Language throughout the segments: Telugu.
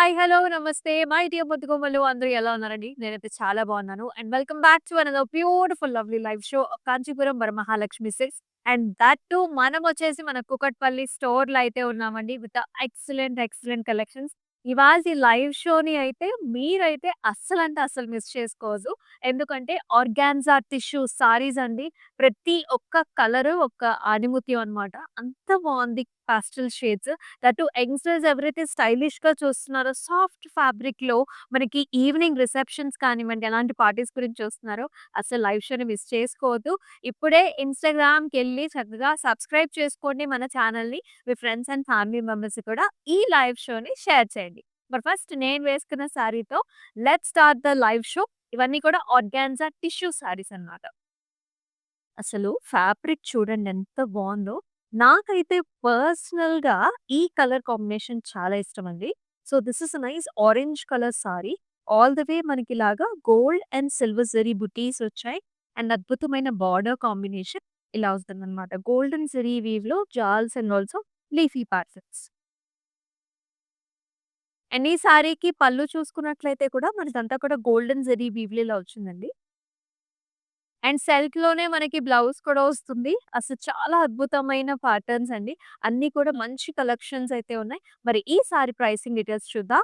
హాయ్! హలో! నమస్తే. మై డియర్ ముద్దుగుమ్మలు అందరూ ఎలా ఉన్నారండి? నేనైతే చాలా బాగున్నాను. And welcome back to another beautiful lovely live show Kanchipuram Varamahalakshmi silks. And that too మనమొచ్చేసి మన కూకట్పల్లి స్టోర్‌లో అయితే ఉన్నామండి. With excellent collections. ఇవాల్టి లైవ్ షోని అయితే మీరైతే అస్సలంటే అస్సలు మిస్ చేసుకోవద్దు. ఎందుకంటే ఆర్గాన్జా టిష్యూ సారీస్ అండి. ప్రతి ఒక్క కలరు ఒక ఆణిముత్యం అన్నమాట. అంత బావుంది pastel shades. That two youngsters ఎవరైతే స్టైలిష్‌గా చూస్తున్నారో సాఫ్ట్ ఫ్యాబ్రిక్‌లో మనకి ఈవినింగ్ రిసెప్షన్స్ కానివ్వండి, ఎలాంటి పార్టీస్ గురించి చూస్తున్నారో అసలు లైవ్ షోని మిస్ చేసుకోవద్దు. ఇప్పుడే ఇన్‌స్టాగ్రామ్‌కెళ్ళి చక్కగా సబ్స్క్రైబ్ చేసుకోండి మన ఛానెల్‌ని. మీ ఫ్రెండ్స్ అండ్ ఫ్యామిలీ మెంబర్స్‌కి కూడా ఈ లైవ్ షోని షేర్ చేయండి. మరి ఫస్ట్ నేను వేసుకున్న శారీతో let's start the live show. ఇవన్నీ కూడా ఆర్గాన్జా టిష్యూ శారీస్ అన్నమాట. అసలు ఫ్యాబ్రిక్ చూడండి ఎంత బావుందో. నాకైతే పర్సనల్‌గా ఈ కలర్ కాంబినేషన్ చాలా ఇష్టమండి. So, this is a nice orange colour sari. All the way మనకిలాగా గోల్డ్ అండ్ సిల్వర్ జరీ బుటీస్ వచ్చాయి. అండ్ అద్భుతమైన బార్డర్ కాంబినేషన్ ఇలా వస్తుందన్నమాట. గోల్డెన్ జరీ వీవ్‌లో జాల్స్ and also leafy patterns. And ఈ సారీకి పళ్ళు చూసుకున్నట్లయితే కూడా మనదంతా కూడా గోల్డెన్ జరీ వీవ్‌లో ఇలా వచ్చిందండి. అండ్ సెల్ఫ్‌లోనే మనకి బ్లౌజ్ కూడా వస్తుంది. అసలు చాలా అద్భుతమైన ప్యాటర్న్స్ అండి. అన్నీ కూడా మంచి కలెక్షన్స్ అయితే ఉన్నాయి. మరి ఈ సారీ ప్రైసింగ్ డీటెయిల్స్ చూద్దాం.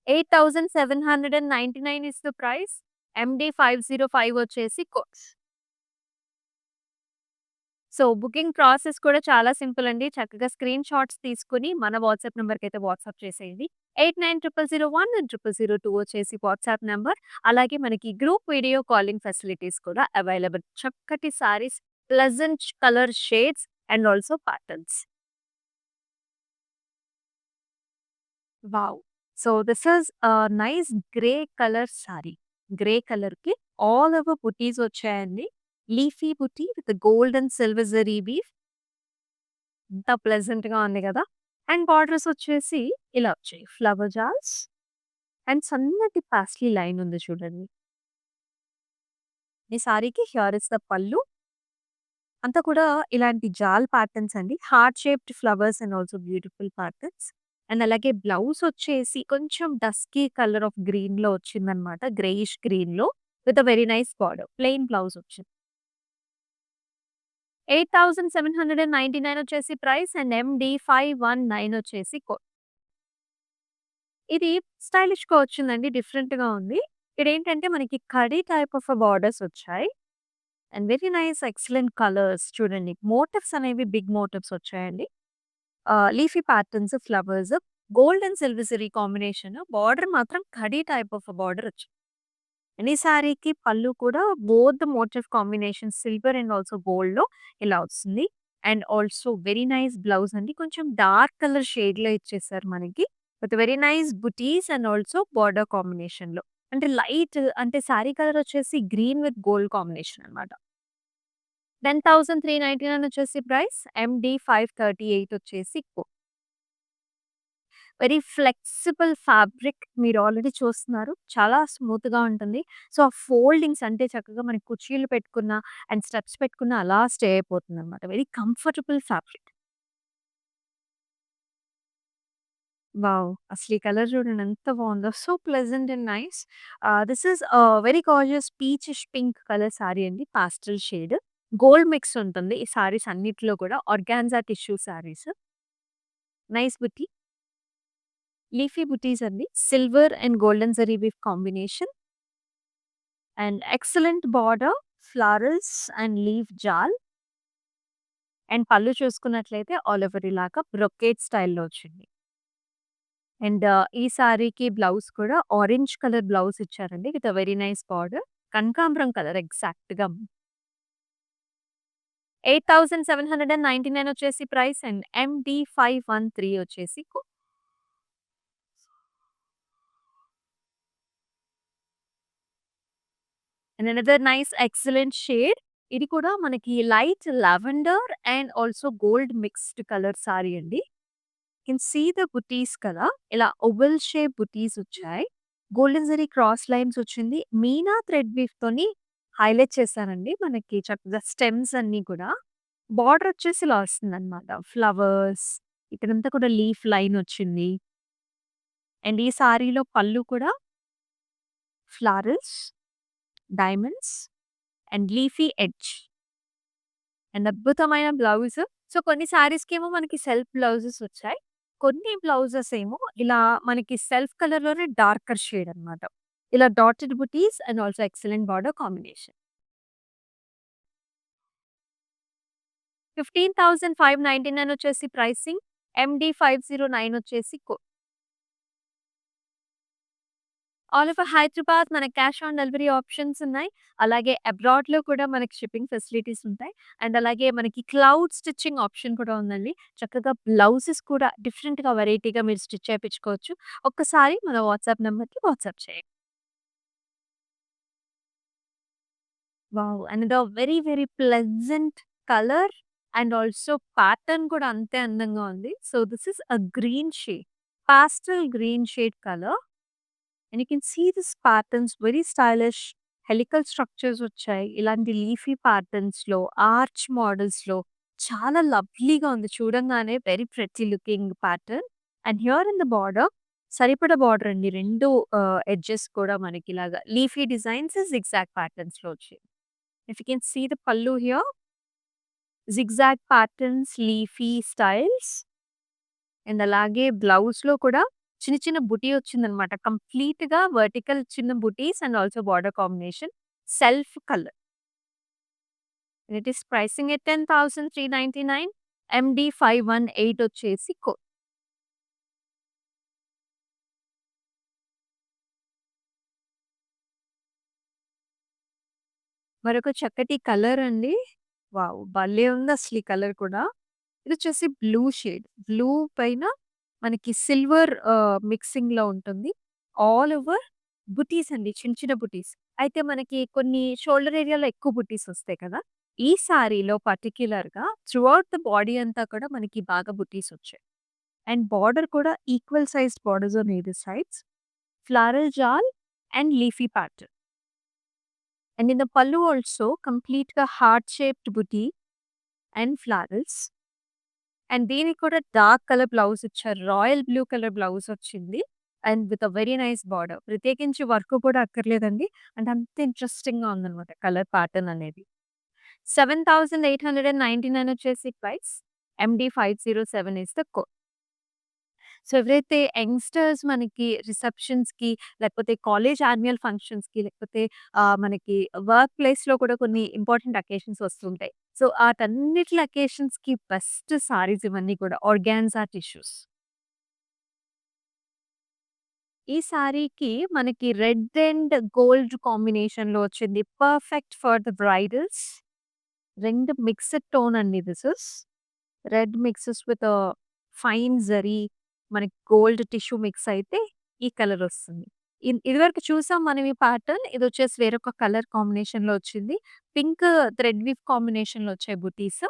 8799 ఇస్ ద ప్రైస్. ఎండీ 505 వచ్చేసి కోడ్స్. సో, బుకింగ్ ప్రాసెస్ కూడా చాలా సింపుల్ అండి. చక్కగా స్క్రీన్ షాట్స్ తీసుకొని మన వాట్సాప్ నంబర్‌కైతే వాట్సాప్ చేసేయండి. 890001 అండ్ 0002 వచ్చేసి వాట్సాప్ నంబర్. అలాగే మనకి గ్రూప్ వీడియో కాలింగ్ ఫెసిలిటీస్ కూడా అవైలబుల్. చక్కటి saris, pleasant colour shades and also patterns. Wow! So, this is nice grey colour sari. Grey కలర్‌కి ఆల్ ఓవర్ బుటీస్ వచ్చాయండి. Leafy buti with gold and silver zari weave. ఎంత ప్లెజెంట్‌గా ఉంది గదా! అండ్ బార్డర్స్ వచ్చేసి ఇలా వచ్చాయి. ఫ్లవర్ జాల్స్ అండ్ సన్నటి పాస్లీ లైన్ ఉంది చూడండి. ఈ సారీకి హియర్ ఇస్ ద పల్లు. అంతా కూడా ఇలాంటి జాల్ ప్యాటర్న్స్ అండి. Heart shaped flowers and also beautiful patterns. And అలాగే బ్లౌజ్ వచ్చేసి కొంచెం డస్కీ కలర్ ఆఫ్ గ్రీన్‌లో వచ్చిందనమాట. గ్రేయిష్ గ్రీన్‌లో with a very nice border. Plain blouse వచ్చింది. 8799 వచ్చేసి ప్రైస్ అండ్ ఎండీ 519 వచ్చేసి కోడ్. ఇది స్టైలిష్‌గా వచ్చిందండి. డిఫరెంట్‌గా ఉంది. ఇదేంటంటే మనకి కడీ టైప్ ఆఫ్ బార్డర్స్ వచ్చాయి. And very nice excellent colours చూడండి. మోటివ్స్ అనేవి బిగ్ మోటివ్స్ వచ్చాయండి. Leafy patterns, flowers, gold and silver zari combination. Border మాత్రం కడీ టైప్ ఆఫ్ బార్డర్ వచ్చింది. అండ్ ఈ సారీకి పళ్ళు కూడా both the motif combination silver and also గోల్డ్‌లో ఇలా వస్తుంది. And also very nice blouse అండి. కొంచెం డార్క్ కలర్ షేడ్‌లో ఇచ్చేసారు మనకి. With very nice butis and also border కాంబినేషన్‌లో. అంటే లైట్ అంటే సారీ కలర్ వచ్చేసి గ్రీన్ విత్ గోల్డ్ కాంబినేషన్ అన్నమాట. 10,399 వచ్చేసి ప్రైస్. ఎండీ 538 వచ్చేసి వెరీ ఫ్లెక్సిబుల్ ఫ్యాబ్రిక్ మీరు ఆల్రెడీ చూస్తున్నారు. చాలా స్మూత్‌గా ఉంటుంది. సో, ఆ ఫోల్డింగ్స్ అంటే చక్కగా మనకి కుర్చీలు పెట్టుకున్న అండ్ స్టెప్స్ పెట్టుకున్న అలా స్టే అయిపోతుందనమాట. Very comfortable fabric. వావ్! అసలు ఈ కలర్ చూడండి ఎంత బావుందో. So pleasant and nice. This is very gorgeous peachish pink colour sari అండి. Pastel shade. గోల్డ్ మిక్స్ ఉంటుంది. ఈ సారీస్ అన్నిటిలో కూడా ఆర్గాన్జా టిష్యూ సారీస్. నైస్ బుట్టి. లీఫీ బుటీస్ అండి. Silver and golden zari weave combination. And excellent border, florals and leaf జాల్. అండ్ పళ్ళు చూసుకున్నట్లయితే ఆల్ ఓవర్ ఇలాగా బ్రొకేట్ స్టైల్‌లో వచ్చింది. అండ్ ఈ సారీకి బ్లౌజ్ కూడా ఆరెంజ్ కలర్ బ్లౌజ్ ఇచ్చారండి. With a very nice border. కనకాంబరం కలర్ ఎగ్జాక్ట్‌గా. 8799 వచ్చేసి ప్రైస్ అండ్ ఎండీ 513 వచ్చేసి and another nice excellent shade. ఇది కూడా మనకి light lavender and also gold mixed colour sari అండి. కెన్ సీ ద బుటీస్ కదా! ఇలా ఓవెల్ షేప్ బుటీస్ వచ్చాయి. గోల్డెన్ జరీ క్రాస్ లైన్స్ వచ్చింది. మీనా థ్రెడ్ వీవ్‌తోని హైలైట్ చేశారండి. మనకి చక్కగా స్టెమ్స్ అన్నీ కూడా. బార్డర్ వచ్చేసి ఇలా వస్తుందన్నమాట. ఫ్లవర్స్, ఇక్కడంతా కూడా లీఫ్ లైన్ వచ్చింది. అండ్ ఈ సారీలో పళ్ళు కూడా florals, diamonds and leafy edge and అద్భుతమైన బ్లౌజ్. సో, కొన్ని సారీస్‌కేమో మనకి సెల్ఫ్ బ్లౌజెస్ వచ్చాయి. కొన్ని బ్లౌజెస్ ఏమో ఇలా మనకి సెల్ఫ్ కలర్‌లోనే డార్కర్ షేడ్ అన్నమాట. ఇలా dotted butis and also excellent border combination. 15,599 వచ్చేసి ప్రైసింగ్. ఎండీ 509 వచ్చేసి ఆల్ ఓవర్ హైదరాబాద్ మనకి క్యాష్ ఆన్ డెలివరీ ఆప్షన్స్ ఉన్నాయి. అలాగే అబ్రాడ్‌లో కూడా మనకి షిప్పింగ్ ఫెసిలిటీస్ ఉంటాయి. అండ్ అలాగే మనకి క్లౌడ్ స్టిచ్చింగ్ ఆప్షన్ కూడా ఉందండి. చక్కగా బ్లౌజెస్ కూడా డిఫరెంట్‌గా వెరైటీగా మీరు స్టిచ్ చేపించుకోవచ్చు. ఒక్కసారి మన వాట్సాప్ నంబర్‌కి వాట్సాప్ చేయండి. Wow! And the very very pleasant colour and also pattern కూడా అంతే అందంగా ఉంది. So, this is a green shade. Pastel green shade colour. And you can see this patterns very stylish helical structures వచ్చాయి. ఇలాంటి లీఫీ ప్యాటర్న్స్‌లో, ఆర్చ్ మోడల్స్‌లో చాలా లవ్లీగా ఉంది. చూడంగానే very pretty looking pattern. And here in the border సరిపడా బార్డర్ అండి. 2 ఎడ్జెస్ కూడా మనకి ఇలాగా లీఫీ డిజైన్స్ జిగ్‌జాగ్ ప్యాటర్న్స్‌లో వచ్చాయి. If you can see the pallu here zigzag patterns, leafy styles and అలాగే బ్లౌజ్‌లో కూడా చిన్న చిన్న బుటీ వచ్చిందనమాట. కంప్లీట్‌గా వర్టికల్ చిన్న బుటీస్ and also border combination. Self colour. It is pricing at 10,399. MD 518 వచ్చేసి మరొక చక్కటి కలర్ అండి. వావ్! భలే ఉందసలు ఈ కలర్ కూడా. ఇదొచ్చేసి బ్లూ షేడ్. బ్లూ పైన మనకి సిల్వర్ మిక్సింగ్‌లో ఉంటుంది. ఆల్ ఓవర్ బుటీస్ అండి. చిన్న చిన్న బుటీస్. అయితే మనకి కొన్ని షోల్డర్ ఏరియాలో ఎక్కువ బుటీస్ వస్తాయి కదా! ఈ సారీలో పర్టిక్యులర్‌గా త్రూఅవుట్ ద బాడీ అంతా కూడా మనకి బాగా బుటీస్ వచ్చాయి. అండ్ బార్డర్ కూడా equal sized borders on either sides. Floral జాల్ and leafy pattern. And in the pallu also కంప్లీట్‌గా హార్ట్ షేప్డ్ బుటీ అండ్ ఫ్లారల్స్. అండ్ దీనికి కూడా డార్క్ కలర్ బ్లౌజ్ ఇచ్చారు. రాయల్ బ్లూ కలర్ బ్లౌజ్ వచ్చింది. And with a very nice border. ప్రత్యేకించి వర్క్ కూడా అక్కర్లేదండి. అంటే అంత ఇంట్రెస్టింగ్‌గా ఉందనమాట కలర్ ప్యాటర్న్ అనేది. 7,899 వచ్చేసి price. MD 507 is the code. So, ఎవరైతే యంగ్‌స్టర్స్ మనకి రిసెప్షన్స్‌కి లేకపోతే కాలేజ్ యాన్యుయల్ ఫంక్షన్స్‌కి లేకపోతే మనకి వర్క్ ప్లేస్‌లో కూడా కొన్ని ఇంపార్టెంట్ అకేషన్స్ వస్తుంటాయి. సో, ఆటన్నిట్ల అకేషన్స్‌కి బెస్ట్ సారీస్ ఇవన్నీ కూడా ఆర్గాన్జా టిష్యూస్. ఈ సారీకి మనకి రెడ్ అండ్ గోల్డ్ కాంబినేషన్‌లో వచ్చింది. Perfect for the bridals. 2 mixed tone అండి this is. Red mixes with fine zari మనకి గోల్డ్ టిష్యూ మిక్స్ అయితే ఈ కలర్ వస్తుంది. ఇదివరకు చూసాం మనం ఈ ప్యాటర్న్. ఇదొచ్చేసి వేరొక కలర్ కాంబినేషన్‌లో వచ్చింది. పింక్ థ్రెడ్ వీవ్ కాంబినేషన్‌లో వచ్చాయి butis.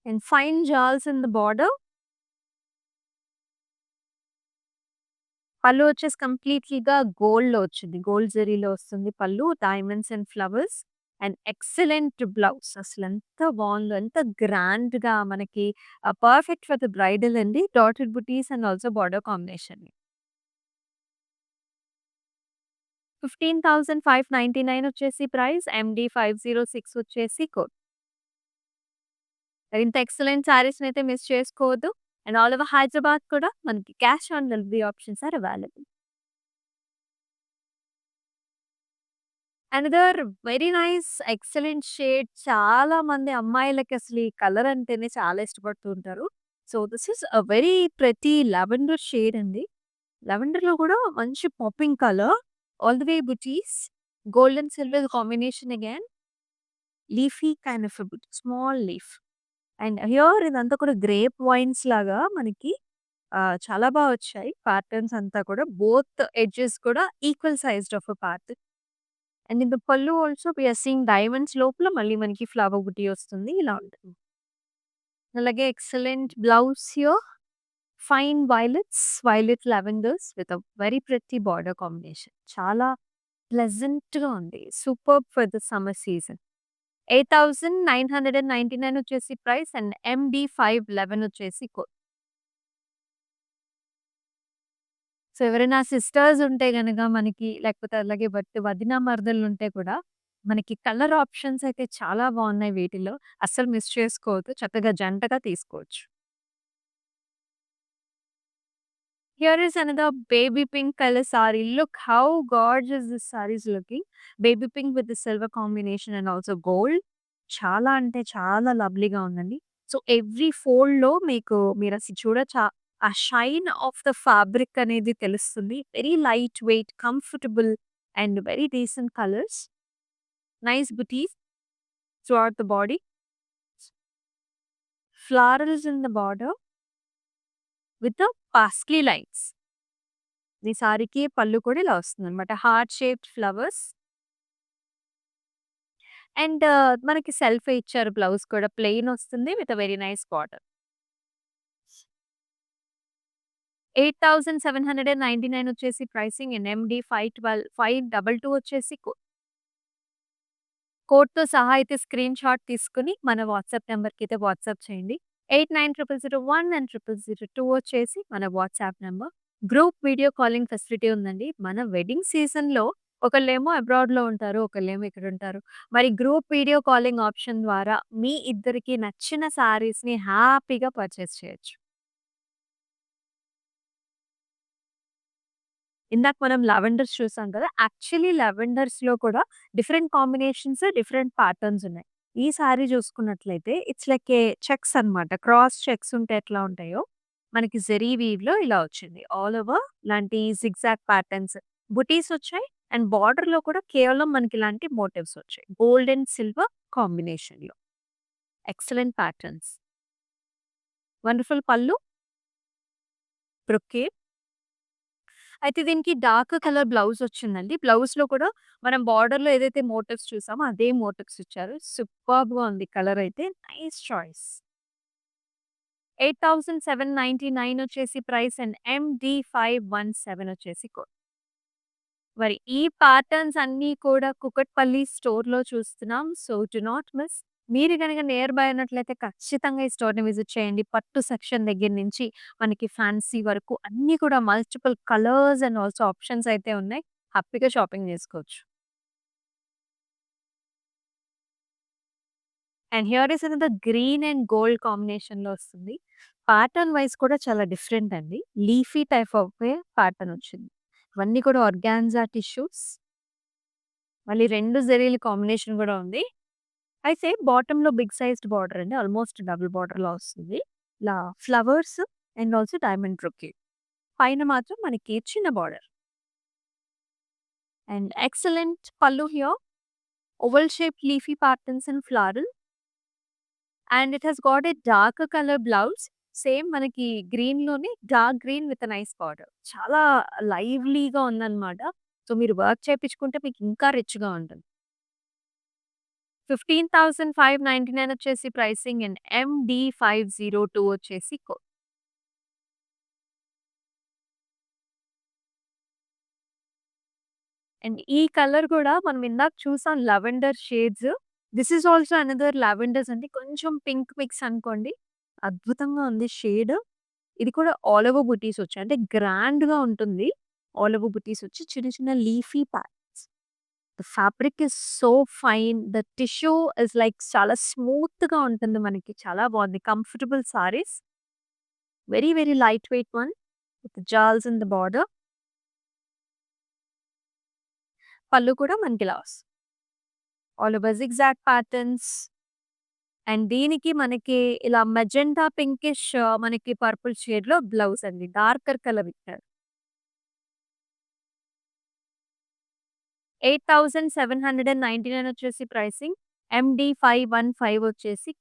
And fine jaals in the border. Pallu వచ్చేసి కంప్లీట్‌లీగా గోల్డ్‌లో వచ్చింది. గోల్డ్ జరీలో వస్తుంది pallu. Diamonds and flowers and excellent blouse. అసలెంత బావుందో! ఎంత గ్రాండ్‌గా మనకి పర్ఫెక్ట్ ఫర్ ద బ్రైడల్ అండి. Dotted butis and also border combination. 15,599 వచ్చేసి ప్రైస్. ఎండీ 506 వచ్చేసి కోడ్. ఇంత ఎక్సలెంట్ సారీస్‌నైతే మిస్ చేసుకోవద్దు. అండ్ ఆల్ ఓవర్ హైదరాబాద్ కూడా మనకి cash on delivery options are available. Another very nice excellent shade. చాలా మంది అమ్మాయిలకి అసలు ఈ కలర్ అంటేనే చాలా ఇష్టపడుతూ ఉంటారు. So, this is a very pretty lavender shade అండి. లావెండర్‌లో కూడా మంచి popping colour. All the way butis. Gold and silver combination again. Leafy kind of a buti. Small leaf. And here ఇదంతా కూడా గ్రేప్ వైన్స్ లాగా మనకి చాలా వచ్చాయి. ప్యాటర్న్స్ అంతా కూడా బోత్ ఎడ్జెస్ కూడా equal sized of a part. And in the pallu also we are seeing diamonds లోపల మళ్ళీ మనకి ఫ్లవర్ బుటీ వస్తుంది. ఇలా ఉంటుంది. అలాగే excellent blouse here. Fine violets, violet lavenders with a very pretty border combination. చాలా ప్లెజెంట్‌గా ఉంది. Superb for the summer season. 8,999 వచ్చేసి ప్రైస్ అండ్ ఎండీ 511 వచ్చేసి కోడ్. సో, ఎవరైనా సిస్టర్స్ ఉంటే గనక మనకి లేకపోతే అలాగే వదిన, మరదళ్ళుంటే కూడా మనకి కలర్ ఆప్షన్స్ అయితే చాలా బావున్నాయి వీటిలో. అస్సలు మిస్ చేసుకోవద్దు. చక్కగా జంటగా తీసుకోవచ్చు. Here is another baby pink color saree. Look how gorgeous this saree is looking. Baby pink with the silver combination and also gold. చాలా అంటే చాలా లవ్లీగా ఉందండి. సో, ఎవ్రీ ఫోల్డ్‌లో మీకు మీరసలు చూడొచ్చు. ఆ షైన్ ఆఫ్ ద ఫ్యాబ్రిక్ అనేది తెలుస్తుంది. Very light weight, comfortable and very decent colours. Nice butis throughout the body. Florals in the border with the parsley lines. ఈ సారీకి పళ్ళు కూడా ఇలా వస్తుందన్నమాట. హార్ట్ షేప్డ్ ఫ్లవర్స్ అండ్ మనకి సెల్ఫే ఇచ్చారు. బ్లౌజ్ కూడా ప్లెయిన్ వస్తుంది with a very nice border. 8,799 వచ్చేసి ప్రైసింగ్ అండ్ ఎండీ 522 వచ్చేసి కోడ్‌తో సహా అయితే స్క్రీన్ షాట్ తీసుకొని మన వాట్సాప్ నంబర్‌కి అయితే వాట్సాప్ చేయండి. 890001 అండ్ 0002 వచ్చేసి మన WhatsApp number. Group video calling facility ఉందండి. మన వెడ్డింగ్ సీజన్‌లో ఒకళ్ళేమో అబ్రాడ్‌లో ఉంటారు. ఒకళ్ళేమో ఇక్కడుంటారు. మరి గ్రూప్ వీడియో కాలింగ్ ఆప్షన్ ద్వారా మీ ఇద్దరికీ నచ్చిన శారీస్‌ని హ్యాపీగా పర్చేస్ చేయొచ్చు. ఇందాక మనం లావెండర్స్ చూసాం కదా! యాక్చువల్లీ లావెండర్స్‌లో కూడా డిఫరెంట్ కాంబినేషన్స్, డిఫరెంట్ ప్యాటర్న్స్ ఉన్నాయి. ఈ సారీ చూసుకున్నట్లయితే ఇట్స్ లైక్ ఏ చెక్స్ అన్నమాట. క్రాస్ చెక్స్ ఉంటే ఎట్లా ఉంటాయో, మనకి జెరీ వీవ్‌లో ఇలా వచ్చింది. ఆల్ ఓవర్ ఇలాంటి జిగ్‌జాగ్ ప్యాటర్న్స్, బుటీస్ వచ్చాయి. అండ్ బార్డర్‌లో కూడా కేవలం మనకి ఇలాంటి మోటివ్స్ వచ్చాయి. గోల్డ్ అండ్ సిల్వర్ కాంబినేషన్‌లో. Excellent patterns. వండర్‌ఫుల్ పళ్ళు, బ్రొకేడ్. అయితే దీనికి డార్క్ కలర్ బ్లౌజ్ వచ్చిందండి. బ్లౌజ్‌లో కూడా మనం బార్డర్‌లో ఏదైతే మోటివ్స్ చూసామో అదే మోటివ్స్ ఇచ్చారు. సూపర్బ్‌గా ఉంది కలర్ అయితే. Nice choice. 8,799 వచ్చేసి ప్రైస్ అండ్ MD517 వచ్చేసి కోడ్. మరి ఈ ప్యాటర్న్స్ అన్నీ కూడా కుకట్పల్లి స్టోర్‌లో చూస్తున్నాం. So, do not miss. మీరు గనక నియర్ బై ఉన్నట్లయితే ఖచ్చితంగా ఈ స్టోర్‌ని విజిట్ చేయండి. పట్టు సెక్షన్ దగ్గర నుంచి మనకి ఫ్యాన్సీ వరకు అన్నీ కూడా multiple colours and also options అయితే ఉన్నాయి. హ్యాపీగా షాపింగ్ చేసుకోవచ్చు. And here is another green and gold కాంబినేషన్‌లో వస్తుంది. ప్యాటర్న్ వైస్ కూడా చాలా డిఫరెంట్ అండి. లీఫీ టైప్ ఆఫ్ ప్యాటర్న్ వచ్చింది. ఇవన్నీ కూడా ఆర్గాన్జా టిష్యూస్. మళ్ళీ 2 జరీల కాంబినేషన్ కూడా ఉంది. అయితే బాటమ్‌లో బిగ్ సైజ్డ్ బార్డర్ అండి. ఆల్‌మోస్ట్ డబుల్ బార్డర్‌లా వస్తుంది. ఇలా flowers and also diamond brocade. పైన మాత్రం మనకి చిన్న border. And excellent pallu here. Oval shaped leafy patterns and floral. And it has got a dark colour blouse. Same మనకి గ్రీన్‌లోనే dark green with a nice border. చాలా లైవ్లీగా ఉందన్నమాట. సో, మీరు వర్క్ చేపించుకుంటే మీకు ఇంకా రిచ్‌గా ఉంటుంది. 15,599 వచ్చేసి ప్రైసింగ్ అండ్ MD502 వచ్చేసి కోడ్. అండ్ ఈ కలర్ కూడా మనం ఇందాక చూసాం lavender shades. This is also another lavenders అండి. కొంచెం పింక్ మిక్స్ అనుకోండి. అద్భుతంగా ఉంది షేడ్. ఇది కూడా ఆల్ ఓవర్ బుటీస్ వచ్చాయి. అంటే గ్రాండ్‌గా ఉంటుంది. ఆల్ ఓవర్ బుటీస్ వచ్చి చిన్న చిన్న leafy patterns. The fabric is so fine. The tissue is like చాలా స్మూత్‌గా ఉంటుంది మనకి. చాలా బాగుంది. Comfortable saris. Very very light weight one with jaals in the border. Pallu కూడా మనకిలా వస్తుంది. All over zigzag patterns. And దీనికి మనకి ఇలా మెజెంటా పింకిష్ మనకి పర్పుల్ షేడ్‌లో బ్లౌజ్ అండి. డార్కర్ కలర్ ఇచ్చారు. 8,799 వచ్చేసి ప్రైసింగ్. MD515 వచ్చేసి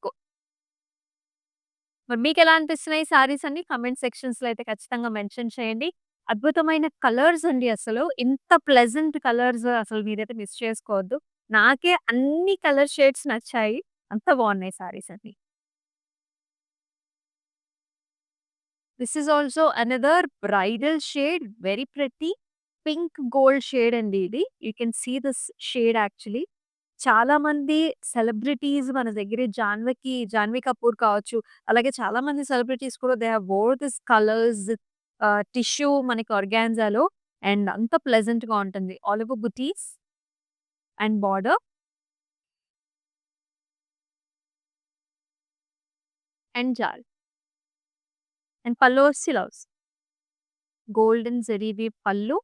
మరి మీకెలా అనిపిస్తున్నాయి సారీస్ అన్ని? కామెంట్ సెక్షన్స్‌లో అయితే ఖచ్చితంగా మెన్షన్ చేయండి. అద్భుతమైన కలర్స్ అండి అసలు. ఇంత ప్లెజెంట్ కలర్స్ అసలు మీరైతే మిస్ చేసుకోవద్దు. నాకే అన్ని కలర్ షేడ్స్ నచ్చాయి. అంత బాగున్నాయి సారీస్ అన్ని. This is also another bridal shade. Very pretty. Pink gold shade అండి ఇది. You can see this shade actually. చాలా మంది సెలబ్రిటీస్ మన దగ్గర 'జాన్వీ కపూర్' కావచ్చు, అలాగే చాలా మంది సెలబ్రిటీస్ కూడా they have wore this colours tissue మనకి ఆర్గాన్జాలో అండ్ అంత ప్లెజెంట్‌గా ఉంటుంది. All over butis and border and jaal and pallu వచ్చి ఇలా వస్తుంది. Golden zari weave pallu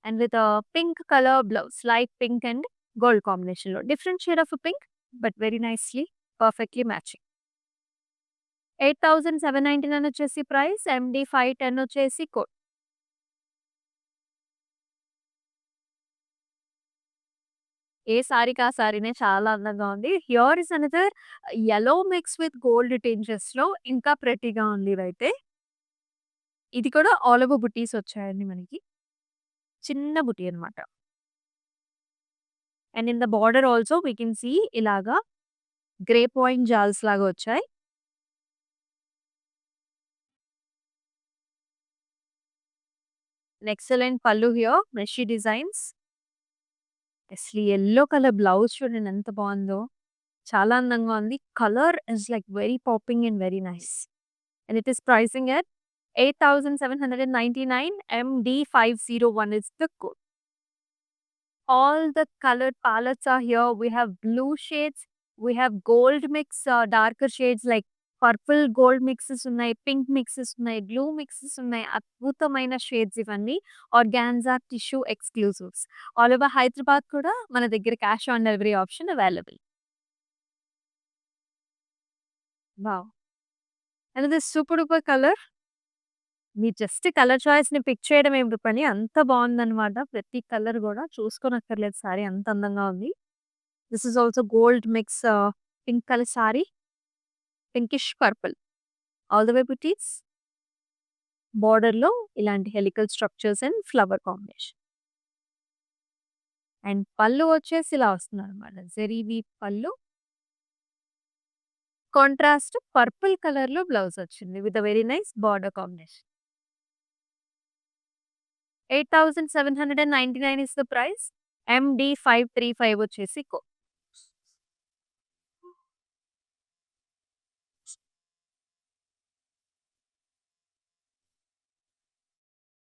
and with pink colour blouse. Light pink and gold కాంబినేషన్‌లో. Different shade of pink but very nicely perfectly matching. 8,799 వచ్చేసి ప్రైస్. ఎండీ 510 వచ్చేసి కోడ్. ఏ సారీకి ఆ సారీనే చాలా అందంగా ఉంది. Here is another yellow mix with gold టింజెస్‌లో ఇంకా ప్రెట్టీగా ఉంది ఇదైతే. ఇది కూడా ఆల్ ఓవర్ బుటీస్ వచ్చాయండి మనకి. చిన్న బుటీ అన్నమాట. And in the border also we can see ఇలాగా గ్రే పాయింట్ జాల్స్ లాగా వచ్చాయి. Excellent pallu here meshy designs. అసలు యెల్లో కలర్ బ్లౌజ్ చూడండి ఎంత బావుందో. చాలా అందంగా ఉంది. Colour is like very popping and very nice. And it is pricing at 8,799 MD501 is the code. All the color palettes are here. We have blue shades, we have gold mix, darker shades like purple gold mixes ఉన్నాయి, పింక్ మిక్సెస్ ఉన్నాయి, బ్లూ మిక్సెస్ ఉన్నాయి. అద్భుతమైన షేడ్స్ ఇవన్నీ. Organza tissue exclusives. All over Hyderabad కూడా మన దగ్గర cash on delivery option available. Wow! And this super duper colour. మీరు జస్ట్ కలర్ చాయిస్‌ని పిక్ చేయడమే పని. అంత బావుందనమాట. ప్రతి కలర్ గూడా చూసుకోనక్కర్లేదు సారీ అంత అందంగా ఉంది. This is also gold mix pink colour sari. Pinkish purple. All the way butis. బోర్డర్‌లో ఇలాంటి helical structures and flower combination. And pallu వచ్చేసి ఇలా వస్తుందనమాట. Zari weave pallu. Contrast purple కలర్‌లో బ్లౌజ్ వచ్చింది. With a very nice border combination. 8,799 is the price. MD535 వచ్చేసి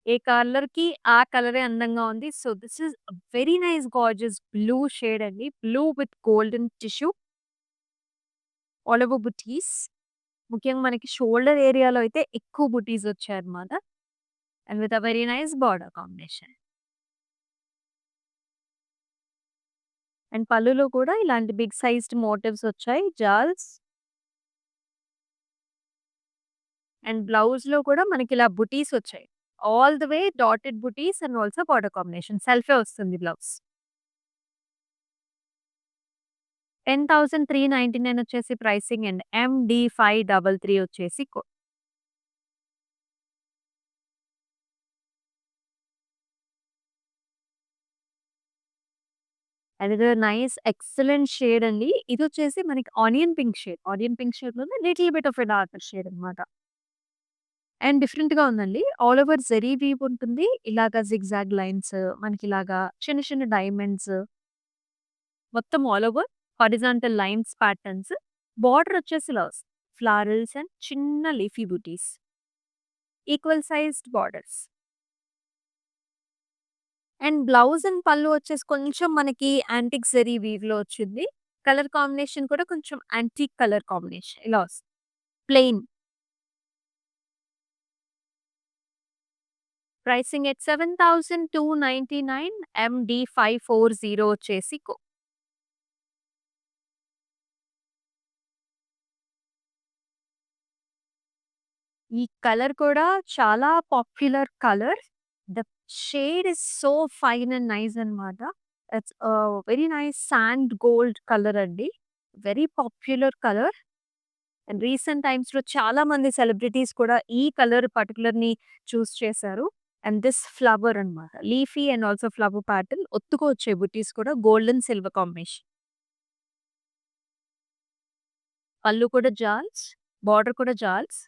ఏ కలర్‌కి ఆ కలరే అందంగా ఉంది. So, this is very nice gorgeous blue shade అండి. Blue with golden tissue all over బుటీస్. ముఖ్యంగా మనకి షోల్డర్ ఏరియాలో అయితే ఎక్కువ బుటీస్ వచ్చాయన్నమాట. And with a very nice border combination. And పళ్ళులో కూడా ఇలాంటి బిగ్ సైజ్డ్ మోటివ్స్ వచ్చాయి. జాల్స్ అండ్ బ్లౌజ్‌లో కూడా మనకిలా బుటీస్ వచ్చాయి. All the way dotted butis and also border combination. సెల్ఫే వస్తుంది బ్లౌజ్. 10,399 వచ్చేసి ప్రైసింగ్ అండ్ MD533 వచ్చేసి అనదర్ నైస్ ఎక్సలెంట్ షేడ్ అండి. ఇదొచ్చేసి మనకి onion pink shade. Onion pink షేడ్‌లోనే little bit of a darker shade అన్నమాట. అండ్ డిఫరెంట్‌గా ఉందండి. ఆల్ ఓవర్ జరీ వీవ్ ఉంటుంది. ఇలాగా జిగ్‌జాగ్ లైన్స్ మనకిలాగా చిన్న చిన్న డైమండ్స్ మొత్తం all over horizontal lines patterns. Border వచ్చేసి ఇలా వస్తుంది. ఫ్లారల్స్ అండ్ చిన్న లీఫీ బూటీస్. Equal sized borders. And blouse and pallu వచ్చేసి కొంచెం మనకి యాంటిక్ జరీ వీవ్‌లో వచ్చింది. కలర్ కాంబినేషన్ కూడా కొంచెం యాంటిక్ కలర్ కాంబినేషన్ ఇలా వస్తుంది. ప్లెయిన్. ప్రైసింగ్ ఎట్ 7,299 MD540 వచ్చేసి ఈ కలర్ కూడా చాలా popular colour. The shade is so fine and nice అన్నమాట. It's very nice sand gold colour అండి. Very popular colour. And recent టైమ్స్‌లో చాలా మంది సెలబ్రిటీస్ కూడా ఈ కలర్ పర్టిక్యులర్‌ని చూస్ చేశారు. అండ్ దిస్ ఫ్లవర్ అన్నమాట. Leafy and also flower pattern ఒత్తుగా వచ్చే బుటీస్ కూడా గోల్డ్ అండ్ సిల్వర్ కాంబినేషన్. పళ్ళు కూడా జాల్స్, బోర్డర్ కూడా జాల్స్.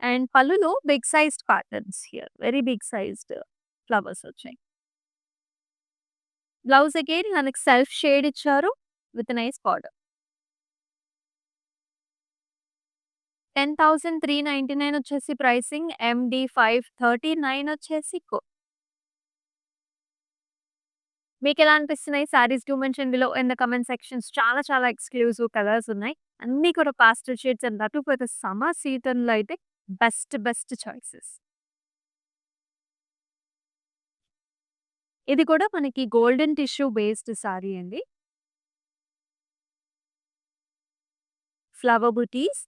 అండ్ పళ్ళులో big sized patterns here. Very big sized flowers వచ్చాయి. బ్లౌజ్ అగైన్ మనకి సెల్ఫ్ షేడ్ ఇచ్చారు విత్ నైస్ బార్డర్. 10,399 వచ్చేసి ప్రైసింగ్. ఎండీ 539 వచ్చేసి మీకెలా అనిపిస్తున్నాయి saris? Do mention below in the comment sections. చాలా చాలా ఎక్స్‌క్లూజివ్ కలర్స్ ఉన్నాయి. అన్నీ కూడా pastel shades and that too for the summer సీజన్‌లో అయితే బెస్ట్ బెస్ట్ చాయిసెస్. ఇది కూడా మనకి గోల్డెన్ టిష్యూ బేస్డ్ సారీ అండి. ఫ్లవర్ బుటీస్,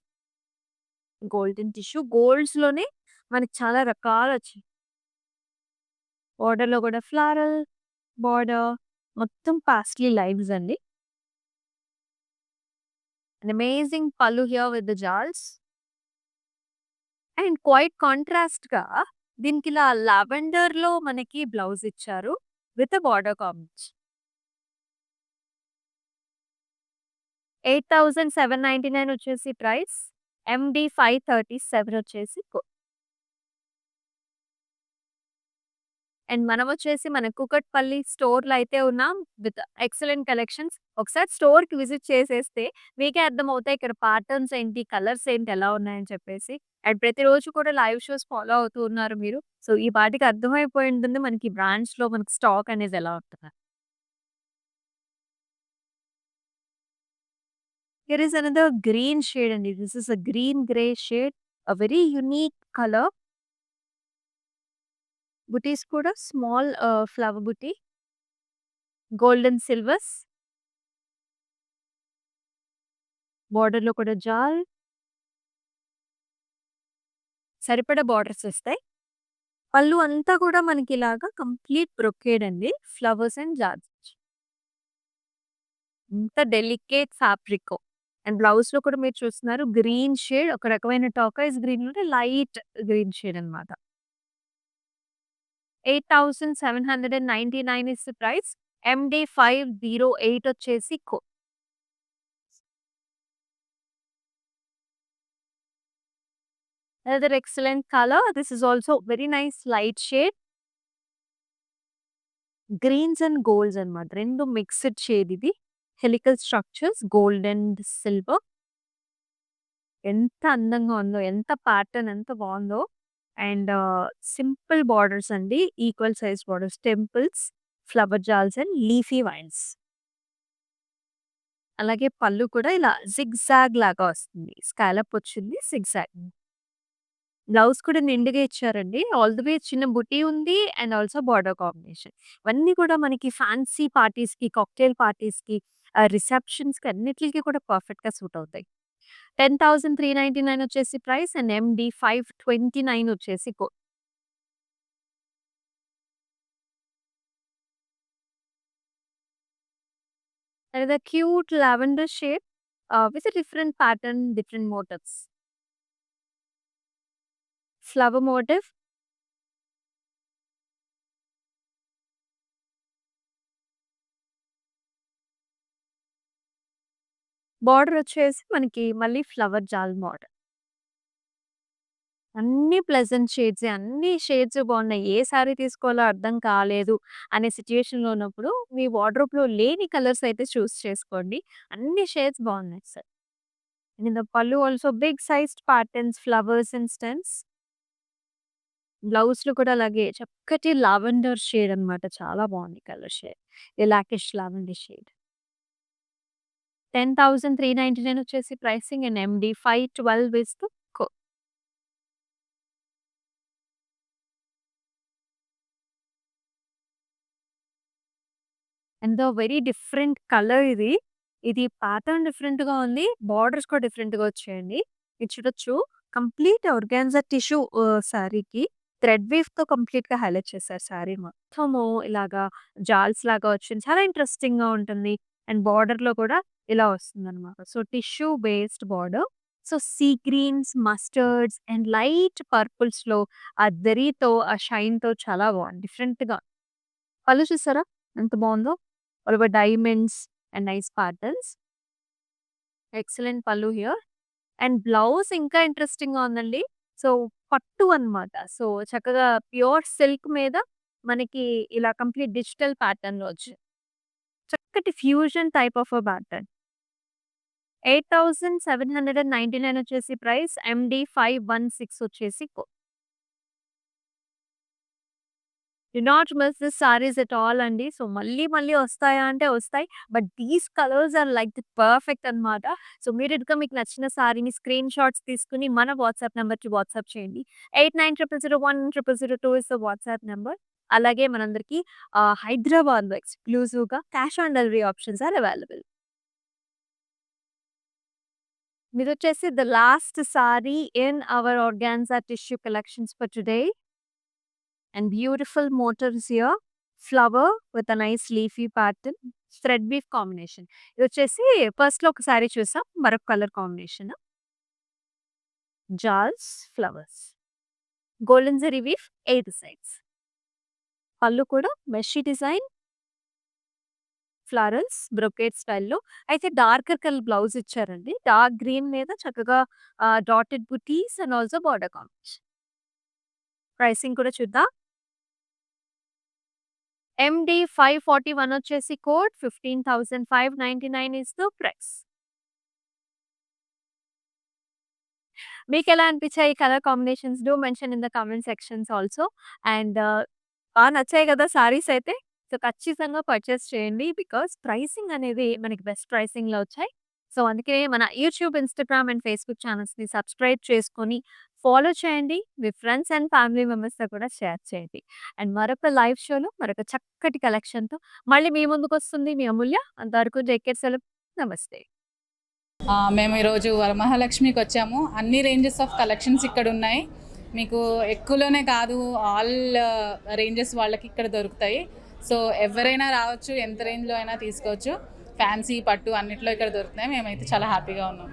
గోల్డెన్ టిష్యూ, గోల్డ్స్‌లోనే మనకి చాలా రకాలొచ్చాయి. బోర్డర్‌లో కూడా ఫ్లారల్ బోర్డర్, మొత్తం పాస్టెల్ లైన్స్ అండి. An amazing pallu here with the jars. And quite కాంట్రాస్ట్‌గా దీనికిలా లావెండర్‌లో మనకి బ్లౌజ్ ఇచ్చారు విత్ బార్డర్ కాంబినేషన్. 8,799 వచ్చేసి ప్రైస్. ఎండీ 537 వచ్చేసి అండ్ మనమొచ్చేసి మన కూకట్పల్లి స్టోర్‌లో అయితే ఉన్నాం విత్ ఎక్సలెంట్ కలెక్షన్స్. ఒకసారి స్టోర్‌కి విజిట్ చేసేస్తే మీకే అర్థమవుతాయి ఇక్కడ ప్యాటర్న్స్ ఏంటి, కలర్స్ ఏంటి, ఎలా ఉన్నాయని చెప్పేసి. అండ్ ప్రతిరోజు కూడా లైవ్ షోస్ ఫాలో అవుతూ ఉన్నారు మీరు. సో, ఈ పాటికి అర్థమైపోయి ఉంటుంది మనకి బ్రాంచ్‌లో మనకి స్టాక్ అనేది ఎలా ఉంటదని. Here is another green shade అండి. This is a green grey shade. A very unique colour. Butis కూడా small flower buti. Golden silvers. బోర్డర్‌లో కూడా జాల్. సరిపడా బార్డర్స్ వస్తాయి. పళ్ళు అంతా కూడా మనకిలాగా కంప్లీట్ బ్రొకేడ్ అండి. Flowers and georgette. ఎంత డెలికేట్ ఫ్యాబ్రికో. అండ్ బ్లౌజ్‌లో కూడా మీరు చూస్తున్నారు గ్రీన్ షేడ్, ఒక రకమైన టార్కాయిస్ గ్రీన్‌లోనే లైట్ గ్రీన్ షేడ్ అన్నమాట. 8,799 ఇస్ ది ప్రైస్. ఎండీ 508 వచ్చేసి Another excellent color. This is also very nice light shade. Greens and golds అన్నమాట. 2 మిక్స్డ్ షేడ్ ఇది. Helical structures gold and silver. ఎంత అందంగా ఉందో! ఎంత ప్యాటర్న్ ఎంత బావుందో! అండ్ సింపుల్ బార్డర్స్ అండి. Equal size borders. Temples, flower jaals and leafy vines. అలాగే పళ్ళు కూడా ఇలా జిగ్‌జాగ్ లాగా వస్తుంది. స్కాలప్ వచ్చింది. జిగ్‌జాగ్. బ్లౌజ్ కూడా నిండుగా ఇచ్చారండి. ఆల్ ది వే చిన్న బుటీ ఉంది. And also border combination. ఇవన్నీ కూడా మనకి ఫ్యాన్సీ పార్టీస్‌కి, కాక్టైల్ పార్టీస్‌కి, రిసెప్షన్స్‌కి అన్నిట్లికి కూడా పర్ఫెక్ట్‌గా సూట్ అవుతాయి. 10,399 వచ్చేసి ప్రైస్. అండ్ ఎండీ 529 వచ్చేసి another cute lavender shade with a different pattern, different motifs. Flower motif. Border వచ్చేసి మనకి మళ్ళీ ఫ్లవర్ జాల్ మోడల్. అన్నీ ప్లెజెంట్ షేడ్సే. అన్ని షేడ్స్ బాగున్నాయి. ఏ సారీ తీసుకోవాలో అర్థం కాలేదు అనే సిట్యుయేషన్‌లో ఉన్నప్పుడు మీ వార్డ్‌రోబ్‌లో లేని కలర్స్ అయితే చూస్ చేసుకోండి. అన్ని షేడ్స్ బాగున్నాయి అసలు. And in the pallu also big sized patterns, flowers and stems. బ్లౌజ్‌లో కూడా అలాగే చక్కటి లావెండర్ షేడ్ అన్నమాట. చాలా బాగుంది కలర్ షేడ్. లాకిష్ లావెండర్ షేడ్. 10,399 వచ్చేసి pricing. And MD 512 is the code. And very different colour ఇది. ఇది ప్యాటర్న్ డిఫరెంట్‌గా ఉంది. బార్డర్స్ కూడా డిఫరెంట్‌గా వచ్చాయండి. ఇది చూడొచ్చు. కంప్లీట్ ఆర్గాన్జా టిష్యూ సారీకి థ్రెడ్ వీవ్‌తో కంప్లీట్‌గా హైలైట్ చేశారు సారీ మొత్తము ఇలాగా జాల్స్ లాగా వచ్చింది. చాలా ఇంట్రెస్టింగ్‌గా ఉంటుంది. అండ్ బార్డర్‌లో కూడా ఇలా వస్తుందన్నమాట. So, tissue based border. So, sea greens, mustards and light పర్పుల్స్‌లో ఆ జరీతో, ఆ షైన్‌తో చాలా బాగుంది. డిఫరెంట్‌గా. పళ్ళు చూసారా ఎంత బావుందో? All over diamonds and nice patterns. Excellent pallu here. And blouse ఇంకా ఇంట్రెస్టింగ్‌గా ఉందండి. సో, పట్టు అన్నమాట. సో, చక్కగా ప్యూర్ సిల్క్ మీద మనకి ఇలా కంప్లీట్ డిజిటల్ ప్యాటర్న్‌లో వచ్చింది. చక్కటి ఫ్యూజన్ టైప్ ఆఫ్ ప్యాటర్న్. 8799 వచ్చేసి ప్రైస్. ఎండీ 516 వచ్చేసి do not miss this saris at all అండి. సో, మళ్ళీ మళ్ళీ వస్తాయా అంటే వస్తాయి. But these colours are like the perfect అన్నమాట. సో, ఇమ్మీడియేట్‌గా మీకు నచ్చిన సారీని స్క్రీన్ షాట్స్ తీసుకొని మన వాట్సాప్ నంబర్‌కి వాట్సాప్ చేయండి. 8900010002 ఇస్ ద వాట్సాప్ నంబర్. అలాగే మనందరికీ హైదరాబాద్‌లో ఎక్స్‌క్లూజివ్‌గా cash on delivery options are available. మీదొచ్చేసి the last sari in our organza tissue collections for today. And beautiful motifs here. Flower with a nice leafy pattern. Thread weave combination. ఇది వచ్చేసి ఫస్ట్ లో ఒక సారీ చూసాం. మరొక colour combination. Jaals flowers. Golden zari weave 8 sides. Pallu కూడా మెషీ డిజైన్. ఫ్లరల్స్ బ్రొకేట్ స్టైల్లో. అయితే డార్కర్ కలర్ బ్లౌజ్ ఇచ్చారండి. డార్క్ గ్రీన్ మీద చక్కగా dotted butis and also border combination. Pricing కూడా చూద్దాం. ఎండీ 541 వచ్చేసి కోడ్. 15,599 is the price. మీకెలా అనిపించాయి ఈ colour combinations? Do mention in the comment sections also. And బాగా నచ్చాయి కదా సారీస్ అయితే. సో, ఖచ్చితంగా పర్చేస్ చేయండి. బికాస్ ప్రైసింగ్ అనేది మనకి బెస్ట్ ప్రైసింగ్‌లో వచ్చాయి. సో, అందుకే మన యూట్యూబ్, ఇన్‌స్టాగ్రామ్ అండ్ ఫేస్‌బుక్ ఛానల్స్‌ని సబ్స్క్రైబ్ చేసుకొని ఫాలో చేయండి. మీ ఫ్రెండ్స్ అండ్ ఫ్యామిలీ మెంబర్స్‌తో కూడా షేర్ చేయండి. అండ్ మరొక లైవ్ షోలో మరొక చక్కటి కలెక్షన్‌తో మళ్ళీ మీ ముందుకొస్తుంది మీ అమూల్య. అంతవరకు టేక్ కేర్. సెలవు. నమస్తే. మేము ఈరోజు వరమహాలక్ష్మికి వచ్చాము. అన్ని రేంజెస్ ఆఫ్ కలెక్షన్స్ ఇక్కడ ఉన్నాయి. మీకు ఎక్కువలోనే కాదు, ఆల్ రేంజెస్ వాళ్ళకి ఇక్కడ దొరుకుతాయి. సో ఎవరైనా రావచ్చు, ఎంత రేంజ్లో అయినా తీసుకోవచ్చు. ఫ్యాన్సీ, పట్టు అన్నిట్లో ఇక్కడ దొరుకుతున్నాయి. మేమైతే చాలా హ్యాపీగా ఉన్నాం.